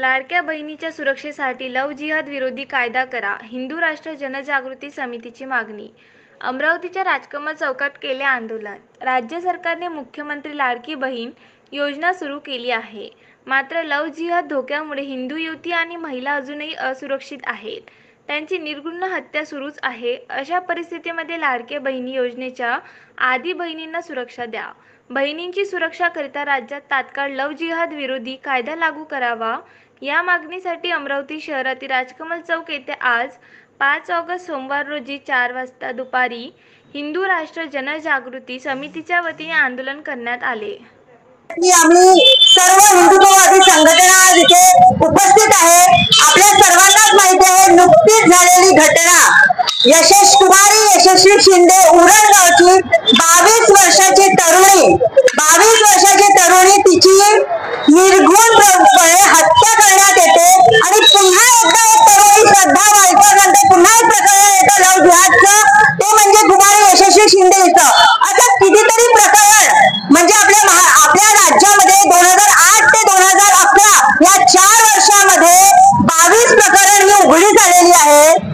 लाडक्या बहिणीच्या सुरक्षेसाठी लव्ह जिहाद विरोधी कायदा करा. हिंदू राष्ट्र जनजागृती समितीची मागणी. अमरावतीच्या राजकमल चौकात केले आंदोलन. राज्य सरकारने मुख्यमंत्री लाडकी बहीण योजना सुरू केली आहे. मात्र लव्ह जिहाद धोक्यामुळे हिंदू युवती आणि महिला अजूनही असुरक्षित आहेत. त्यांची निर्घृण हत्या सुरूच आहे. अशा परिस्थितीमध्ये लाडक्या बहिणी योजनेच्या आधी बहिणींना सुरक्षा द्या. बहिणींची सुरक्षाकरिता राज्यात तात्काळ लव्ह जिहाद विरोधी कायदा लागू करावा. या मागणीसाठी अमरावती शहरातील राजकमल चौक येथे आज 5 ऑगस्ट सोमवार रोजी 4 वाजता दुपारी हिंदू राष्ट्र जनजागृती समितीच्या वतीने आंदोलन करण्यात आले. आम्ही सर्व हिंदुत्ववादी संघटना इथे उपस्थित आहे. आपल्या सर्वांनाच माहिती आहे, नुकतीच झालेली घटना यशस्वी शिंदे उरण गावची 22 वर्षाची तरुणी तिची निर्घृणपणे हत्या करण्यात येते आणि पुन्हा एकदा एक तरुणी श्रद्धा वायकर नंतर पुन्हा एक प्रकरण येतं लव्ह जिहादचं, ते म्हणजे कुमारी यशस्वी शिंदेचं. असं कितीतरी प्रकरण म्हणजे आपल्या राज्यामध्ये 2008 ते 2011 या 4 वर्षामध्ये 22 प्रकरण ही उघडी झालेली आहे.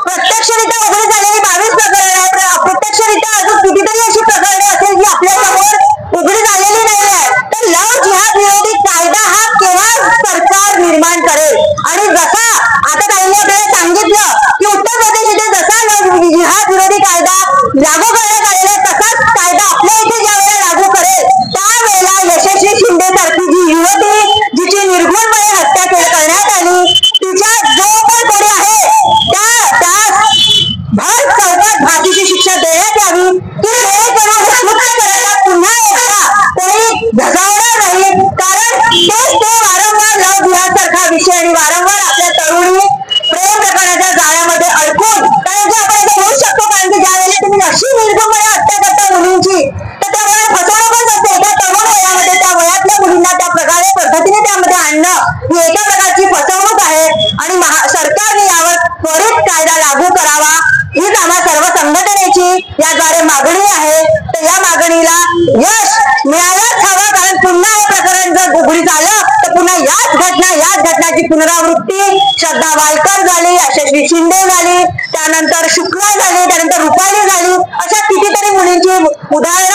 प्रत्यक्षरित्या उघडी झालेली 22 प्रकरण आहे. अप्रत्यक्षरित्या अजून कितीतरी अशी प्रकरणे असेल जी आपल्या समोर उघडी झालेली नाही आहे. तर लव्ह जिहाद विरोधी कायदा हा केव्हा सरकार निर्माण करेल? आणि जसा आता त्यांनी आपल्याला सांगितलं की उत्तर प्रदेश इथे जसा लव्ह जिहाद विरोधी कायदा लागू करण्यात आलेला तसाच कायदा आपल्या इथे ज्यावेळेला लागू करेल त्यावेळेला यशस्वी शिंदे सारखी जी युवती जिची निर्घृणपणे हत्या करण्यात आली तिच्या जो पण कोणी आहे त्या भर चौकात फाशीची शिक्षा देण्यात यावी. की हे करायला पुन्हा एकदा कोणी धजावणार नाही. कारण ते वारंवार लव्ह जिहाद सारखा विषय आणि वारंवार आपल्या तरुणी प्रेम प्रकरणाच्या जाळ्यामध्ये अडकून कारण आपण इथे होऊ शकतो. कारण की ज्यावेळेला तुम्ही अशी निर्घृणपणे हत्या करता मुलींची तर त्यावेळेला फसवणूकच असते. एका तरुण वयामध्ये त्या वयातल्या मुलींना त्या प्रकारे पद्धतीने त्यामध्ये आणणं ही एका प्रकारची फसवणूक आहे. आणि सरकारने यावर त्वरित कायदा लागू करावा हीच आम्हा सर्व संघटनेची याद्वारे मागणी आहे. तर या मागणीला यश मिळायलाच हवं. कारण पुन्हा हे प्रकरण जर उघडीस आलं तर पुन्हा याच घटनाची पुनरावृत्ती श्रद्धा वायकर झाली, यशस्वी शिंदे झाली, त्यानंतर शुक्ला झाली, त्यानंतर रुपाली झाली, अशा कितीतरी मुलींची उदाहरणं